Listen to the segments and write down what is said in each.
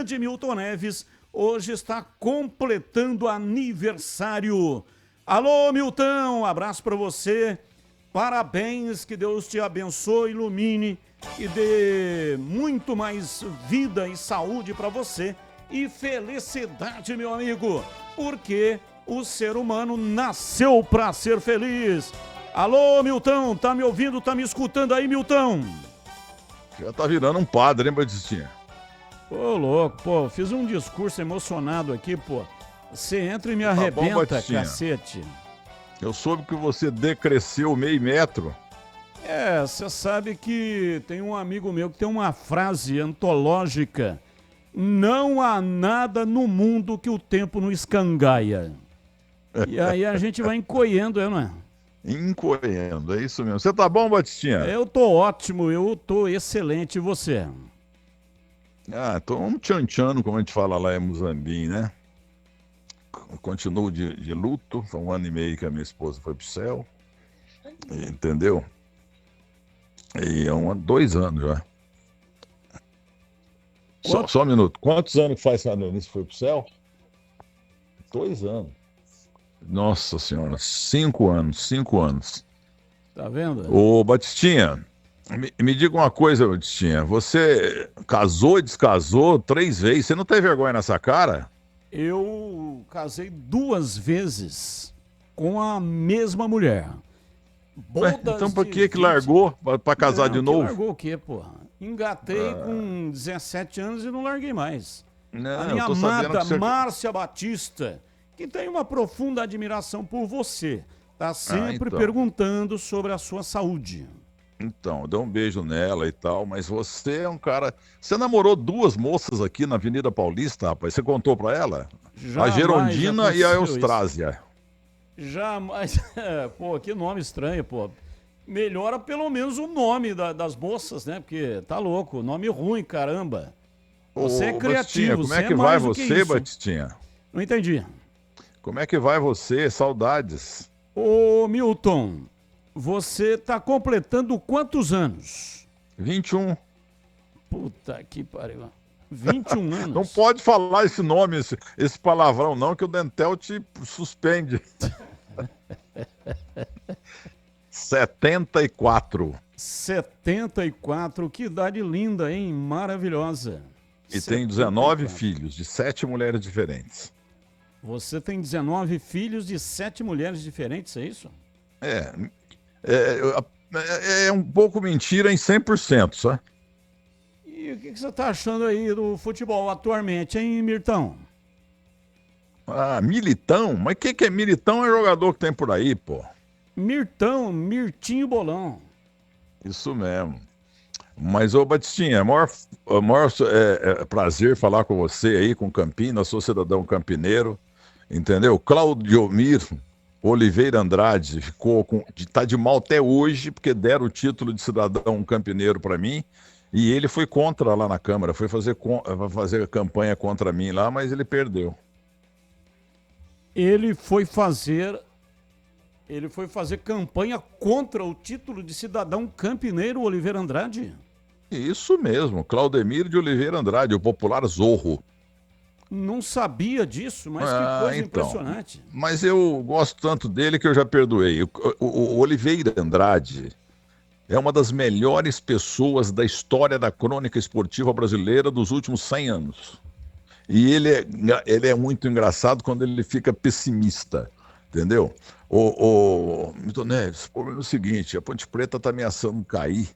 de Milton Neves hoje está completando aniversário. Alô, Milton, abraço para você. Parabéns, que Deus te abençoe, ilumine e dê muito mais vida e saúde para você e felicidade, meu amigo, porque o ser humano nasceu para ser feliz. Alô, Milton, tá me ouvindo, tá me escutando aí, Milton? Já tá virando um padre, hein, Batistinha? Ô, louco, pô, fiz um discurso emocionado aqui, pô. Você entra e me Tá arrebenta, bom, Batistinha. cacete. Eu soube que você decresceu meio metro. É, você sabe que tem um amigo meu que tem uma frase antológica: não há nada no mundo que o tempo não escangaia. E aí a gente vai encolhendo, não é? Encolhendo, é isso mesmo. Você tá bom, Batistinha? Eu tô ótimo, eu tô excelente, e você? Ah, tô um tchan-tchano, como a gente fala lá em Muzambinho, né? Continuo de luto, foi 1 ano e meio que a minha esposa foi pro céu, entendeu? E 2 anos já. Só um minuto. Quantos anos que faz que a Denise foi pro céu? 2 anos. Nossa Senhora, 5 anos, 5 anos. Tá vendo? Ô, Batistinha, me diga uma coisa, Batistinha. Você casou e descasou 3 vezes. Você não tem vergonha nessa cara? Eu casei 2 vezes com a mesma mulher. Ué, então por que largou pra casar de novo? Largou o quê, porra? Engatei com 17 anos e não larguei mais. Não, A minha eu tô sabendo amada que você... Márcia Batista, que tem uma profunda admiração por você, tá sempre então. perguntando sobre a sua saúde. Então, deu um beijo nela e tal, mas você é um cara... Você namorou 2 moças aqui na Avenida Paulista, rapaz. Você contou pra ela? A Gerondina e a Eustrásia. Jamais. Pô, que nome estranho, pô. Melhora pelo menos o nome das moças, né? Porque tá louco, nome ruim, caramba. Você é criativo, Batistinha, como é que vai você, Batistinha? Não entendi. Como é que vai você? Saudades. Ô, Milton, você tá completando quantos anos? 21. Puta que pariu. 21 anos? Não pode falar esse nome, esse palavrão não, que o Dentel te suspende. 74. 74, que idade linda, hein? Maravilhosa. E tem 19 filhos, de 7 mulheres diferentes. Você tem 19 filhos de 7 mulheres diferentes, é isso? É um pouco mentira em 100%, sabe? E o que você tá achando aí do futebol atualmente, hein, Mirtão? Ah, Militão? Mas o que é Militão? É jogador que tem por aí, pô. Mirtão, Mirtinho Bolão. Isso mesmo. Mas, ô Batistinha, maior prazer falar com você aí, com Campinas, sou cidadão campineiro, entendeu? Claudiomir Oliveira Andrade tá de mal até hoje, porque deram o título de cidadão campineiro para mim, e ele foi contra lá na Câmara, foi fazer campanha contra mim lá, mas ele perdeu. Ele foi fazer campanha contra o título de cidadão campineiro Oliveira Andrade? Isso mesmo, Claudemir de Oliveira Andrade, o popular Zorro. Não sabia disso, mas que coisa impressionante. Mas eu gosto tanto dele que eu já perdoei. O Oliveira Andrade é uma das melhores pessoas da história da crônica esportiva brasileira dos últimos 100 anos. E ele é muito engraçado quando ele fica pessimista, entendeu? Milton Neves, o problema é o seguinte, a Ponte Preta está ameaçando cair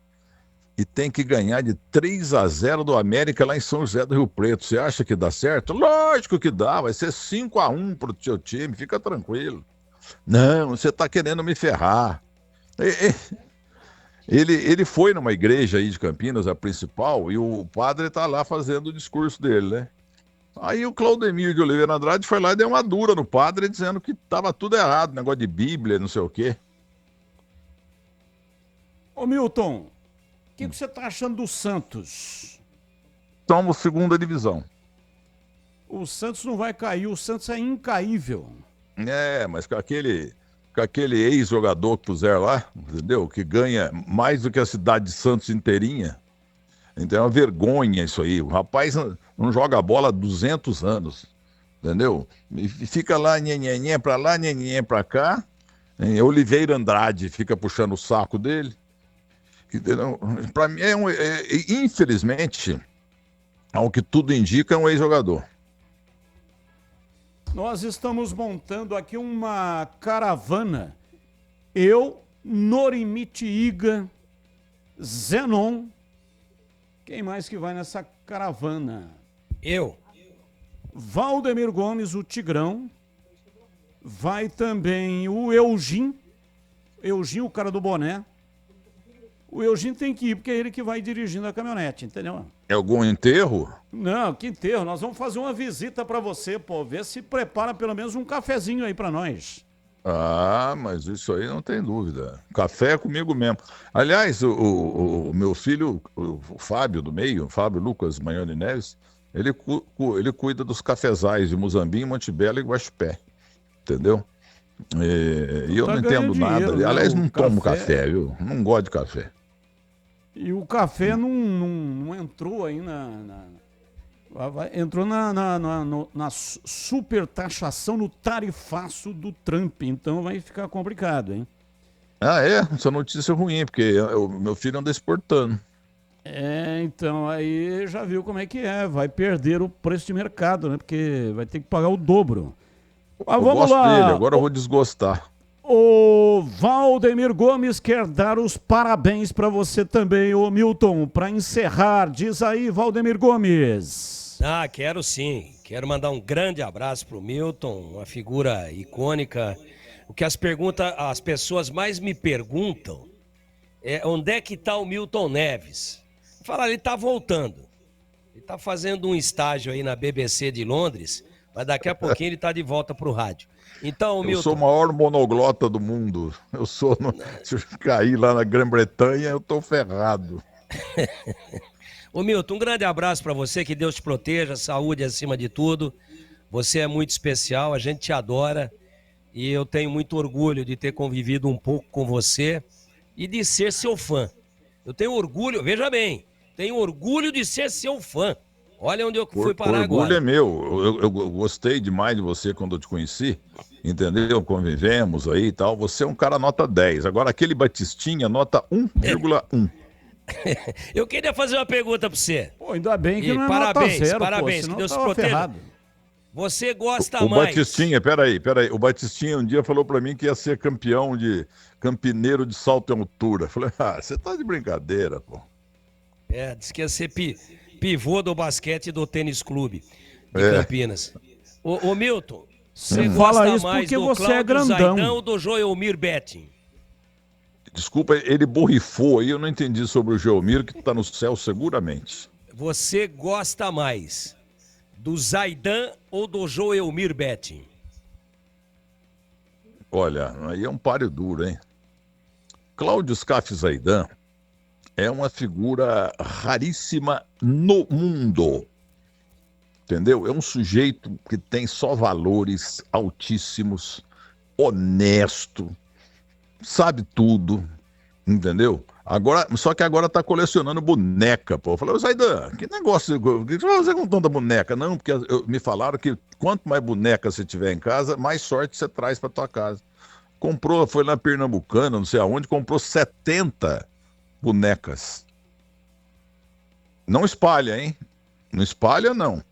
e tem que ganhar de 3-0 do América lá em São José do Rio Preto. Você acha que dá certo? Lógico que dá, vai ser 5-1 pro seu time, fica tranquilo. Não, você está querendo me ferrar. Ele foi numa igreja aí de Campinas, a principal, e o padre está lá fazendo o discurso dele, né? Aí o Claudemir de Oliveira Andrade foi lá e deu uma dura no padre, dizendo que estava tudo errado, negócio de Bíblia, não sei o quê. Ô Milton, o que você está achando do Santos? Somos 2ª divisão. O Santos não vai cair, o Santos é incaível. Mas com aquele ex-jogador que puseram lá, entendeu? Que ganha mais do que a cidade de Santos inteirinha. Então é uma vergonha isso aí. O rapaz não joga bola há 200 anos, entendeu? E fica lá, nhenhenhé pra lá, nhenhenhé pra cá. Oliveira Andrade fica puxando o saco dele. Para mim, infelizmente, ao que tudo indica, é um ex-jogador. Nós estamos montando aqui uma caravana. Eu, Norimite Iga, Zenon. Quem mais que vai nessa caravana? Eu. Valdemir Gomes, o Tigrão. Vai também o Eugim. Eugim, o cara do boné. O Eugim tem que ir, porque é ele que vai dirigindo a caminhonete, entendeu? É algum enterro? Não, que enterro. Nós vamos fazer uma visita pra você, pô. Vê se prepara pelo menos um cafezinho aí pra nós. Ah, mas isso aí não tem dúvida. Café é comigo mesmo. Aliás, o meu filho, o Fábio do meio, o Fábio Lucas Manhone Neves, ele cuida dos cafezais de Muzambinho, Montebello e Guaxupé. Entendeu? E eu Tá não entendo dinheiro, nada. né? Aliás, O não tomo café, viu? Não gosto de café. E o café não entrou aí entrou na super taxação, no tarifaço do Trump. Então vai ficar complicado, hein? Ah, é? Essa notícia é ruim, porque o meu filho anda exportando. Então aí já viu como é que é. Vai perder o preço de mercado, né? Porque vai ter que pagar o dobro. Mas Eu vamos gosto lá. dele, agora eu vou desgostar. O Valdemir Gomes quer dar os parabéns para você também, ô Milton, para encerrar. Diz aí, Valdemir Gomes. Ah, quero sim. Quero mandar um grande abraço pro Milton, uma figura icônica. O que as pessoas mais me perguntam é onde é que tá o Milton Neves. Fala, ele tá voltando. Ele tá fazendo um estágio aí na BBC de Londres, mas daqui a pouquinho ele tá de volta pro rádio. Então, Milton... Eu sou o maior monoglota do mundo. Se eu cair lá na Grã-Bretanha, eu tô ferrado. Ô Milton, um grande abraço para você, que Deus te proteja, saúde acima de tudo. Você é muito especial, a gente te adora e eu tenho muito orgulho de ter convivido um pouco com você e de ser seu fã. Eu tenho orgulho, veja bem, tenho orgulho de ser seu fã. Olha onde eu fui parar agora. O orgulho é meu. Eu gostei demais de você quando eu te conheci, entendeu? Convivemos aí e tal. Você é um cara nota 10. Agora, aquele Batistinha, nota 1,1. Eu queria fazer uma pergunta para você. Pô, ainda bem que E não é parabéns, nota zero, parabéns, pô, que Deus te tava proteja. ferrado. Você gosta O mais... Batistinha, peraí. O Batistinha um dia falou pra mim que ia ser campineiro de salto em altura. Falei, você tá de brincadeira, pô. Diz que ia ser pivô do basquete do tênis clube de Campinas. Ô Milton, você Fala gosta isso mais porque do você é Cláudio grandão. Zaidan ou do Joelmir Betting? Desculpa, ele borrifou aí, eu não entendi sobre o Geomir, que tá no céu seguramente. Você gosta mais do Zaidan ou do Joelmir Betting? Olha, aí é um páreo duro, hein? Cláudio Scaff Zaidan é uma figura raríssima no mundo, entendeu? É um sujeito que tem só valores altíssimos, honesto, sabe tudo, entendeu? Só que agora tá colecionando boneca, pô. Eu falei, Zaidan, que negócio, o que você vai fazer com tanta boneca? Não, porque me falaram que quanto mais boneca você tiver em casa, mais sorte você traz pra tua casa. Foi lá na Pernambucana, não sei aonde, comprou 70 bonecas. Não espalha, hein? Não espalha, não.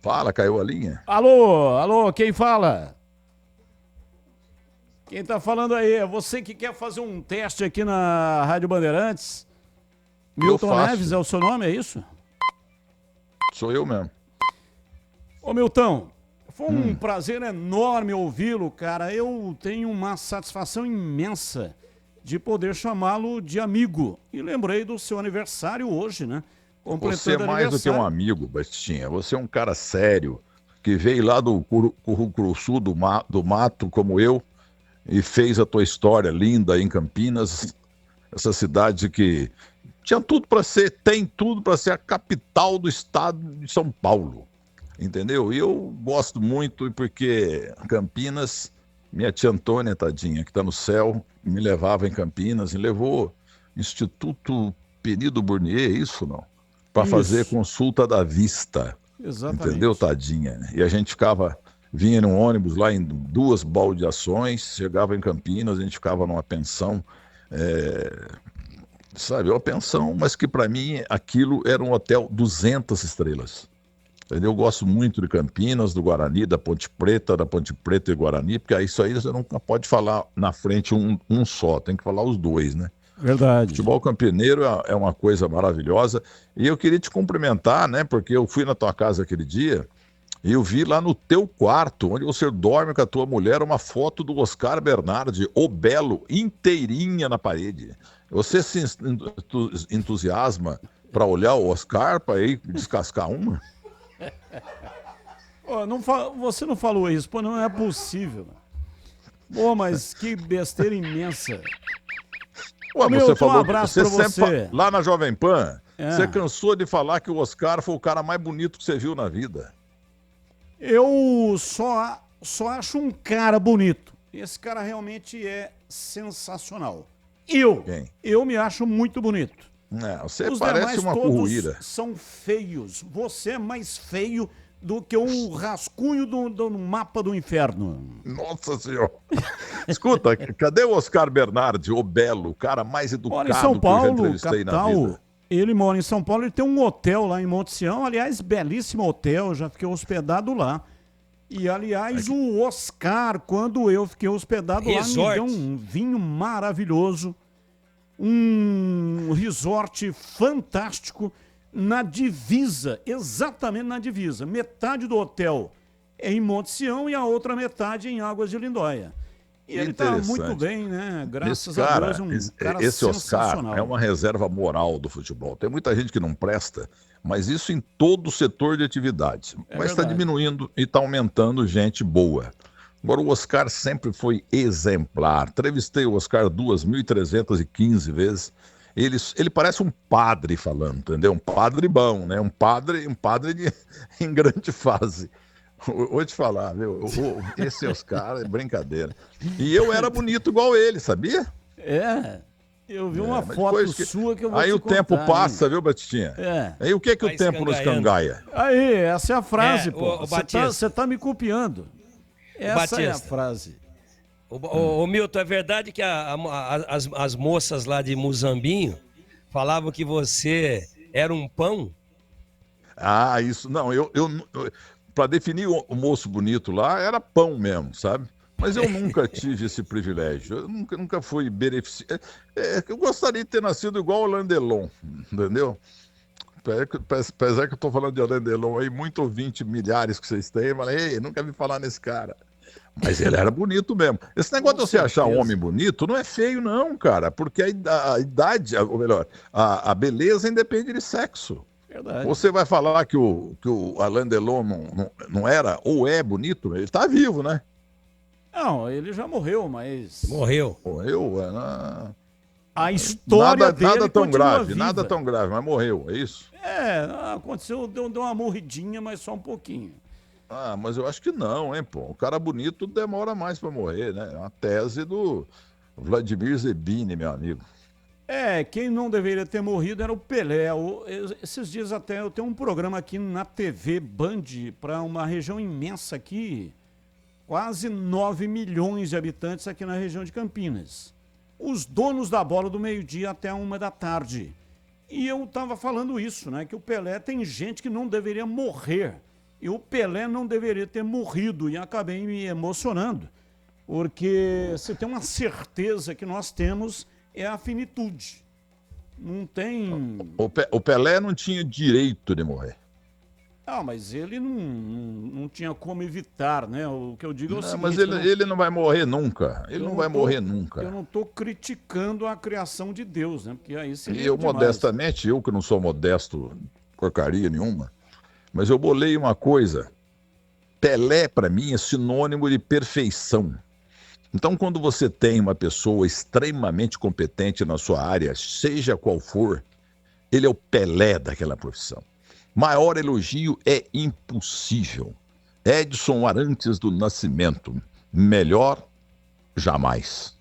Fala, caiu a linha? Alô, quem fala? Quem tá falando aí? É você que quer fazer um teste aqui na Rádio Bandeirantes? Milton Neves é o seu nome, é isso? Sou eu mesmo. Ô Milton, foi um prazer enorme ouvi-lo, cara. Eu tenho uma satisfação imensa de poder chamá-lo de amigo. E lembrei do seu aniversário hoje, né? Você é mais do que um amigo, Bastinha. Você é um cara sério, que veio lá do Curuçu do mato, como eu, e fez a tua história linda em Campinas, essa cidade que tem tudo para ser a capital do estado de São Paulo, entendeu? E eu gosto muito porque Campinas, minha tia Antônia, tadinha, que está no céu, me levava em Campinas e levou Instituto Penido Burnier, isso não? Para fazer consulta da vista. Exatamente. Entendeu, tadinha? E a gente vinha num ônibus lá em 2 baldeações, chegava em Campinas, a gente ficava numa pensão, sabe, uma pensão, mas que para mim aquilo era um hotel 200 estrelas. Entendeu? Eu gosto muito de Campinas, do Guarani, da Ponte Preta e Guarani, porque isso aí você nunca pode falar na frente um só, tem que falar os dois, né? Verdade. Futebol campineiro é uma coisa maravilhosa. E eu queria te cumprimentar, né? Porque eu fui na tua casa aquele dia e eu vi lá no teu quarto, onde você dorme com a tua mulher, uma foto do Oscar Bernardi, o Belo, inteirinha na parede. Você se entusiasma para olhar o Oscar, para ir descascar uma? Você não falou isso, pô, não é possível. Pô, mas que besteira imensa. Ué, Milton, você falou, um abraço pra você. Lá na Jovem Pan, você cansou de falar que o Oscar foi o cara mais bonito que você viu na vida. Eu só acho um cara bonito. Esse cara realmente é sensacional. Eu me acho muito bonito. Você Os parece demais uma todos curruíra. são feios. Você é mais feio do que um rascunho do mapa do inferno. Nossa Senhora. Escuta, cadê o Oscar Bernardi, o Belo, o cara mais educado mora em São que eu já Paulo, entrevistei na capital. vida? Ele mora em São Paulo, ele tem um hotel lá em Monte Sião. Aliás, belíssimo hotel, já fiquei hospedado lá. E, aliás, o Oscar, quando eu fiquei hospedado lá, me deu um vinho maravilhoso. Um resort fantástico na divisa, exatamente na divisa. Metade do hotel é em Monte Sião e a outra metade em Águas de Lindóia. E ele está muito bem, né? Graças a Deus, cara esse sensacional. Oscar é uma reserva moral do futebol. Tem muita gente que não presta, mas isso em todo o setor de atividade. Mas está diminuindo e está aumentando gente boa. Agora, o Oscar sempre foi exemplar. Entrevistei o Oscar 2.315 vezes. Ele parece um padre falando, entendeu? Um padre bom, né? Um padre em grande fase. Vou te falar, viu? Esse Oscar é brincadeira. E eu era bonito igual ele, sabia? Eu vi uma foto sua que eu vou te contar. Aí o tempo passa, viu, Batitinha? Aí o que o tempo nos cangaia? Aí, essa é a frase, pô. Batista. Você tá me copiando. Essa é a frase. Ô Milton, é verdade que as moças lá de Muzambinho falavam que você era um pão? Isso. Não, para definir o moço bonito lá, era pão mesmo, sabe? Mas eu nunca tive esse privilégio. Eu nunca fui beneficiado. Eu gostaria de ter nascido igual o Alain Delon, entendeu? Apesar que eu tô falando de Alain Delon aí, muito ouvinte, milhares que vocês têm, mas nunca vi falar nesse cara. Mas ele era bonito mesmo. Esse negócio de você achar um homem bonito não é feio, não, cara, porque a idade, ou melhor, a beleza independe de sexo. Verdade. Você vai falar que o Alain Delon não era ou é bonito? Ele tá vivo, né? Não, ele já morreu, mas... Morreu. A história dele nada tão grave, viva. nada tão grave, mas morreu, é isso? Aconteceu, deu uma morridinha, mas só um pouquinho. Mas eu acho que não, hein, pô. O cara bonito demora mais pra morrer, né? É uma tese do Vladimir Zebini, meu amigo. Quem não deveria ter morrido era o Pelé. Esses dias até eu tenho um programa aqui na TV Band para uma região imensa aqui, quase 9 milhões de habitantes aqui na região de Campinas. Os donos da bola do meio-dia até 13h. E eu estava falando isso, né? Que o Pelé tem gente que não deveria morrer. E o Pelé não deveria ter morrido. E acabei me emocionando. Porque se tem uma certeza que nós temos é a finitude. Não tem... O Pelé não tinha direito de morrer. Mas ele não tinha como evitar, né? O que eu digo é o seguinte... Mas ele não vai morrer nunca. Ele não vai morrer nunca. Eu não estou criticando a criação de Deus, né? Porque aí seria eu, demais. modestamente, eu que não sou modesto porcaria nenhuma, mas eu bolei uma coisa. Pelé, para mim, é sinônimo de perfeição. Então, quando você tem uma pessoa extremamente competente na sua área, seja qual for, ele é o Pelé daquela profissão. Maior elogio é impossível. Edson Arantes do Nascimento. Melhor, jamais.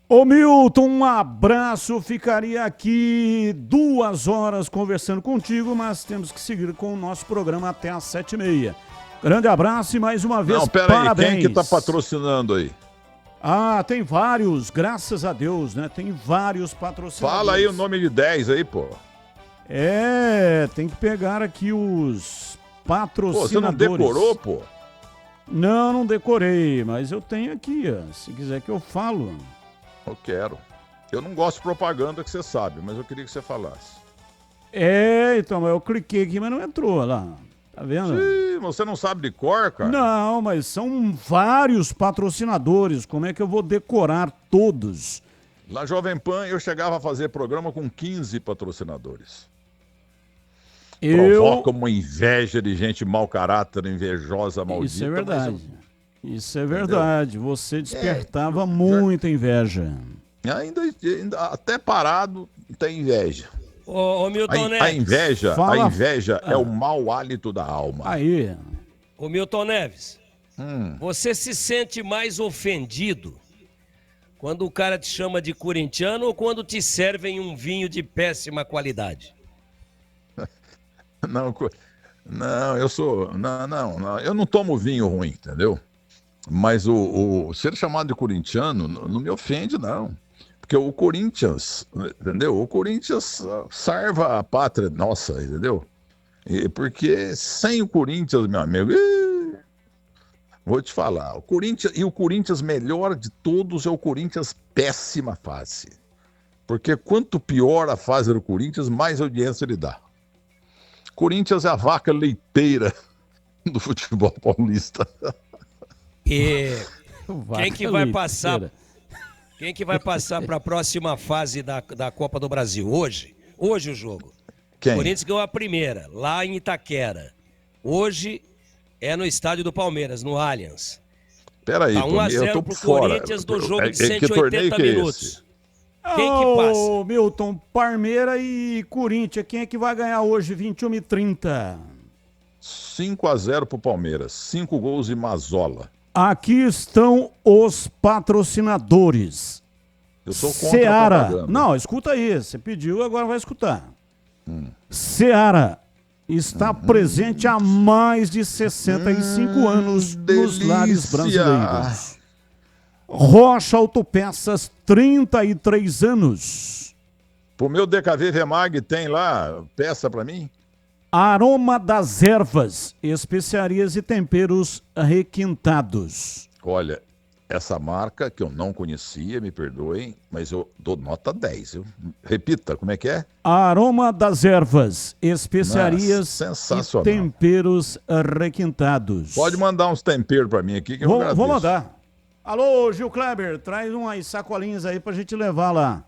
Ô Milton, um abraço, ficaria aqui 2 horas conversando contigo, mas temos que seguir com o nosso programa até às 7h30. Grande abraço e mais uma vez, Não, pera parabéns. aí, quem que tá patrocinando aí? Ah, tem vários, graças a Deus, né? Tem vários patrocinadores. Fala aí o nome de 10 aí, pô. Tem que pegar aqui os patrocinadores. Pô, você não decorou, pô? Não decorei, mas eu tenho aqui, ó. Se quiser que eu falo. Eu quero. Eu não gosto de propaganda, que você sabe, mas eu queria que você falasse. Então, eu cliquei aqui, mas não entrou lá. Tá vendo? Ih, você não sabe de cor, cara? Não, mas são vários patrocinadores. Como é que eu vou decorar todos? Na Jovem Pan, eu chegava a fazer programa com 15 patrocinadores. Provoca uma inveja de gente mau caráter, invejosa, maldita. Isso é verdade. Isso é verdade. Você despertava muita inveja. Ainda até parado tem inveja. Ô Milton Neves. A inveja é o mau hálito da alma. Aí. Ô Milton Neves, você se sente mais ofendido quando o cara te chama de corintiano ou quando te servem um vinho de péssima qualidade? Não, eu sou. Não, eu não tomo vinho ruim, entendeu? Mas o ser chamado de corintiano não me ofende, não. Porque o Corinthians, entendeu? O Corinthians salva a pátria nossa, entendeu? Porque sem o Corinthians, meu amigo, vou te falar, o Corinthians melhor de todos é o Corinthians péssima fase. Porque quanto pior a fase do Corinthians, mais audiência ele dá. Corinthians é a vaca leiteira do futebol paulista. E quem que vai passar? Quem que vai passar para a próxima fase da Copa do Brasil? Hoje o jogo. Quem? O Corinthians ganhou a primeira, lá em Itaquera. Hoje é no estádio do Palmeiras, no Allianz. Peraí, tá 1-0 pro Corinthians do jogo de 180 minutos. Quem que passa? Ô, Milton, Palmeiras e Corinthians, quem é que vai ganhar hoje, 21h30? 5-0 pro Palmeiras, 5 gols de Mazola. Aqui estão os patrocinadores. Eu sou contra Seara. a propaganda. Não, escuta aí, você pediu, agora vai escutar. Seara está presente há mais de 65 anos nos lares brasileiros. Rocha Autopeças, 33 anos. Pro meu DKV Vemag tem lá peça pra mim? Aroma das Ervas, especiarias e temperos requintados. Olha, essa marca que eu não conhecia, me perdoem, mas eu dou nota 10, viu? Repita, como é que é? Aroma das Ervas, especiarias Nossa, e temperos requintados. Pode mandar uns temperos pra mim aqui que eu agradeço. Vou mandar. Alô, Gil Kleber, traz umas sacolinhas aí pra gente levar lá.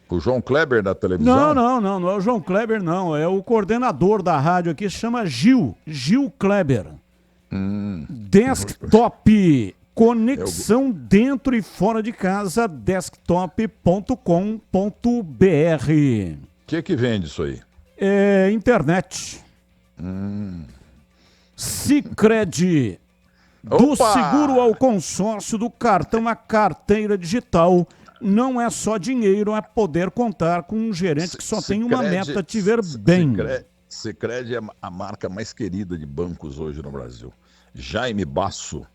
O João Kleber da televisão? Não é o João Kleber, não. É o coordenador da rádio aqui, chama Gil Kleber. Desktop, conexão dentro e fora de casa, desktop.com.br. O que vende isso aí? É internet. Sicredi. Do seguro ao consórcio, do cartão à carteira digital, não é só dinheiro, é poder contar com um gerente que só tem uma meta, te ver bem. Sicredi é a marca mais querida de bancos hoje no Brasil. Jaime Basso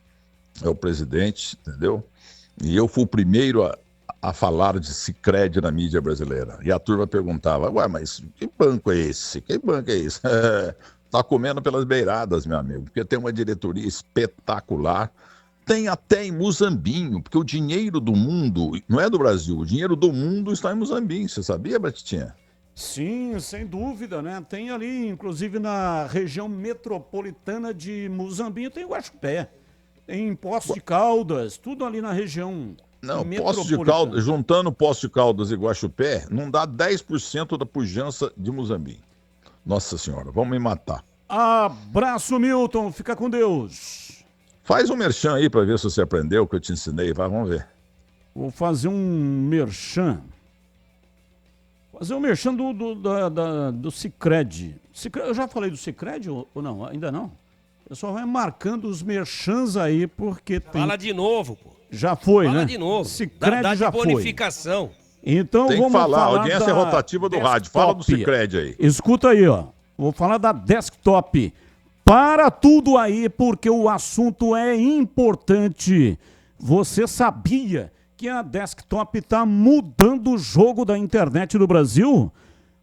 é o presidente, entendeu? E eu fui o primeiro a falar de Sicredi na mídia brasileira. E a turma perguntava, ué, mas que banco é esse? Que banco é esse? Tá comendo pelas beiradas, meu amigo, porque tem uma diretoria espetacular. Tem até em Muzambinho, porque o dinheiro do mundo, não é do Brasil, o dinheiro do mundo está em Muzambinho. Você sabia, Batitinha? Sim, sem dúvida, né? Tem ali, inclusive na região metropolitana de Muzambinho, tem Guaxupé, tem Poços de Caldas, tudo ali na região metropolitana. Não, Poços de Caldas, juntando Poços de Caldas e Guaxupé, não dá 10% da pujança de Muzambinho. Nossa Senhora, vamos me matar. Abraço, Milton, fica com Deus. Faz um merchan aí para ver se você aprendeu o que eu te ensinei, vai, vamos ver. Vou fazer um merchan. Fazer um merchan do Sicredi. Eu já falei do Sicredi ou não? Ainda não? O pessoal vai marcando os merchans aí, porque tem... Fala de novo, pô. Já foi, Fala né? de novo. Sicredi Dá já de bonificação. Então Tem que vamos falar, a falar audiência da é rotativa do rádio. Fala do Desktop. Sicredi aí. Escuta aí, ó. Vou falar da Desktop. Para tudo aí, porque o assunto é importante. Você sabia que a Desktop está mudando o jogo da internet no Brasil?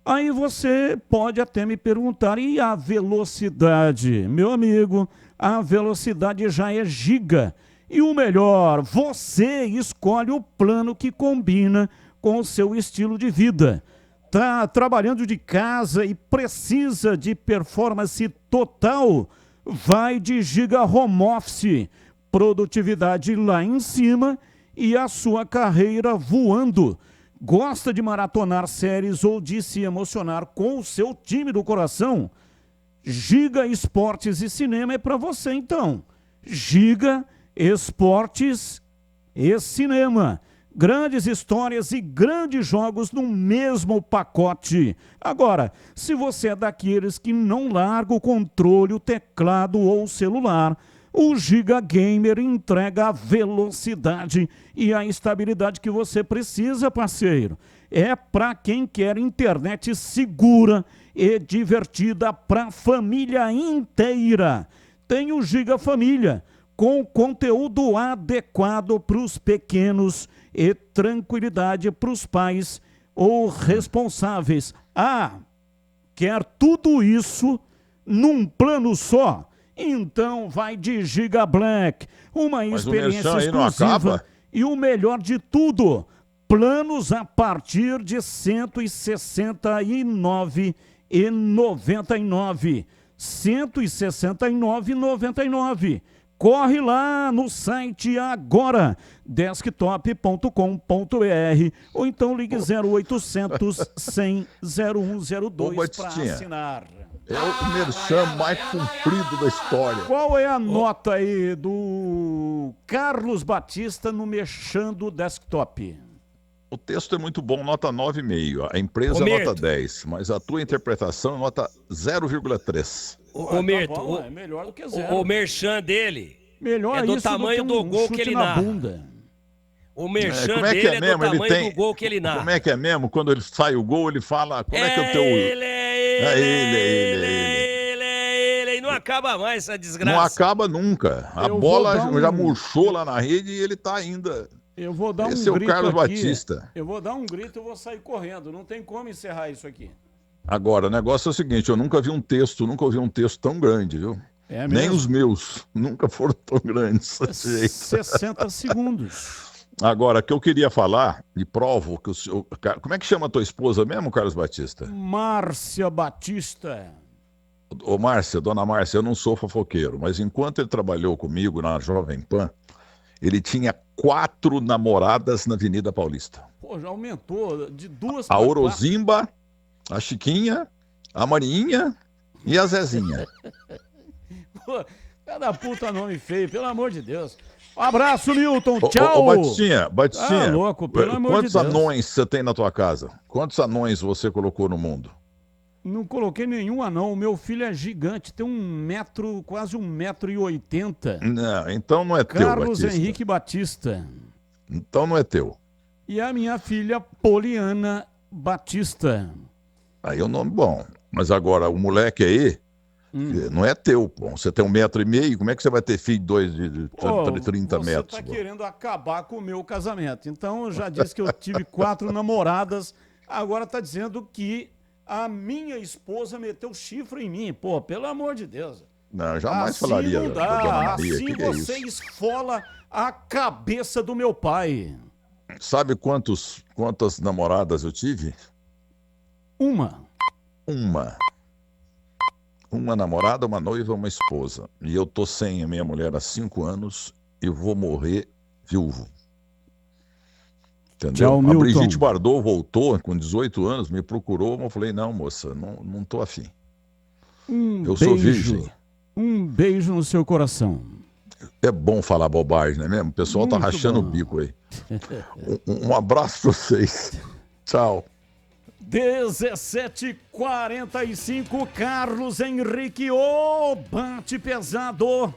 Aí você pode até me perguntar, e a velocidade? Meu amigo, a velocidade já é giga. E o melhor, você escolhe o plano que combina com o seu estilo de vida. Tá trabalhando de casa e precisa de performance total? Vai de Giga Home Office. Produtividade lá em cima e a sua carreira voando. Gosta de maratonar séries ou de se emocionar com o seu time do coração? Giga Esportes e Cinema é para você então. Giga Esportes e Cinema. Grandes histórias e grandes jogos no mesmo pacote. Agora, se você é daqueles que não larga o controle, o teclado ou o celular, o Giga Gamer entrega a velocidade e a estabilidade que você precisa, parceiro. É para quem quer internet segura e divertida para a família inteira. Tem o Giga Família, com conteúdo adequado para os pequenos e tranquilidade para os pais ou responsáveis. Ah, quer tudo isso num plano só? Então vai de Giga Black, uma experiência exclusiva e o melhor de tudo, planos a partir de R$ 169,99. R$ 169,99. Corre lá no site agora, desktop.com.br ou então ligue 0800 100 0102 para assinar. É o merchan mais comprido da história. Qual é a nota aí do Carlos Batista no merchan do Desktop? O texto é muito bom, nota 9,5. A empresa nota 10, mas a tua interpretação é nota 0,3. Ô, Mirto, é melhor do que zero. O merchan dele melhor é do tamanho do gol que ele narra. O merchan dele é do tamanho do gol que ele narra. Como é que é mesmo? Quando ele sai o gol, ele fala... Como é que é o teu... Ele. E não acaba mais essa desgraça. Não acaba nunca. A bola já murchou lá na rede e ele tá ainda... Eu vou dar Esse um grito é o Carlos aqui. Batista. Eu vou dar um grito e vou sair correndo. Não tem como encerrar isso aqui. Agora, o negócio é o seguinte, eu nunca ouvi um texto tão grande, viu? É mesmo? Nem os meus nunca foram tão grandes. 60 segundos. Agora, o que eu queria falar, e provo que o senhor... Como é que chama a tua esposa mesmo, Carlos Batista? Márcia Batista. Ô, Márcia, dona Márcia, eu não sou fofoqueiro, mas enquanto ele trabalhou comigo na Jovem Pan, ele tinha 4 namoradas na Avenida Paulista. Pô, já aumentou de 2 para 4. A Orozimba, a Chiquinha, a Marinha e a Zezinha. Pô, cada puta nome feio, pelo amor de Deus. Um abraço, Milton. Tchau. Ô, Batistinha, Ah, louco, pelo amor de Deus. Quantos anões você tem na tua casa? Quantos anões você colocou no mundo? Não coloquei nenhum anão. O meu filho é gigante, tem 1 metro, quase 1,80 m. Não, então não é teu, Carlos Batista. Henrique Batista. Então não é teu. E a minha filha, Poliana Batista. Aí é um nome bom. Mas agora, o moleque aí, não é teu, pô. Você tem 1,5 m, como é que você vai ter filho de 30 metros? Você tá querendo acabar com o meu casamento. Então, eu já disse que eu tive 4 namoradas, agora tá dizendo que a minha esposa meteu chifre em mim. Pô, pelo amor de Deus. Não, jamais assim falaria não da dá. Dona Maria. Assim que você é isso? esfola a cabeça do meu pai. Sabe quantas namoradas eu tive? Uma. Uma namorada, uma noiva, uma esposa. E eu tô sem a minha mulher há 5 anos e vou morrer viúvo. Entendeu? Tchau, a Milton. Brigitte Bardot voltou com 18 anos, me procurou, mas eu falei, não, moça, não tô afim. Eu sou virgem. Um beijo no seu coração. É bom falar bobagem, não é mesmo? O pessoal tá rachando o bico aí. Um abraço pra vocês. Tchau. 17h45, Carlos Henrique, bate pesado.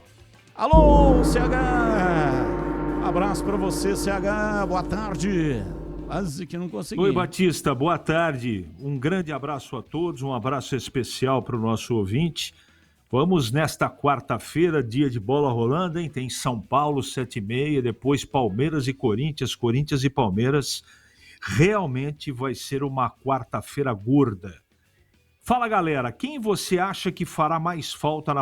Alô, CH. Abraço para você, CH. Boa tarde. Quase que não consegui. Oi, Batista. Boa tarde. Um grande abraço a todos. Um abraço especial para o nosso ouvinte. Vamos nesta quarta-feira, dia de bola rolando, hein? Tem São Paulo, 7h30, depois Palmeiras e Corinthians, Corinthians e Palmeiras. Realmente vai ser uma quarta-feira gorda. Fala, galera, quem você acha que fará mais falta na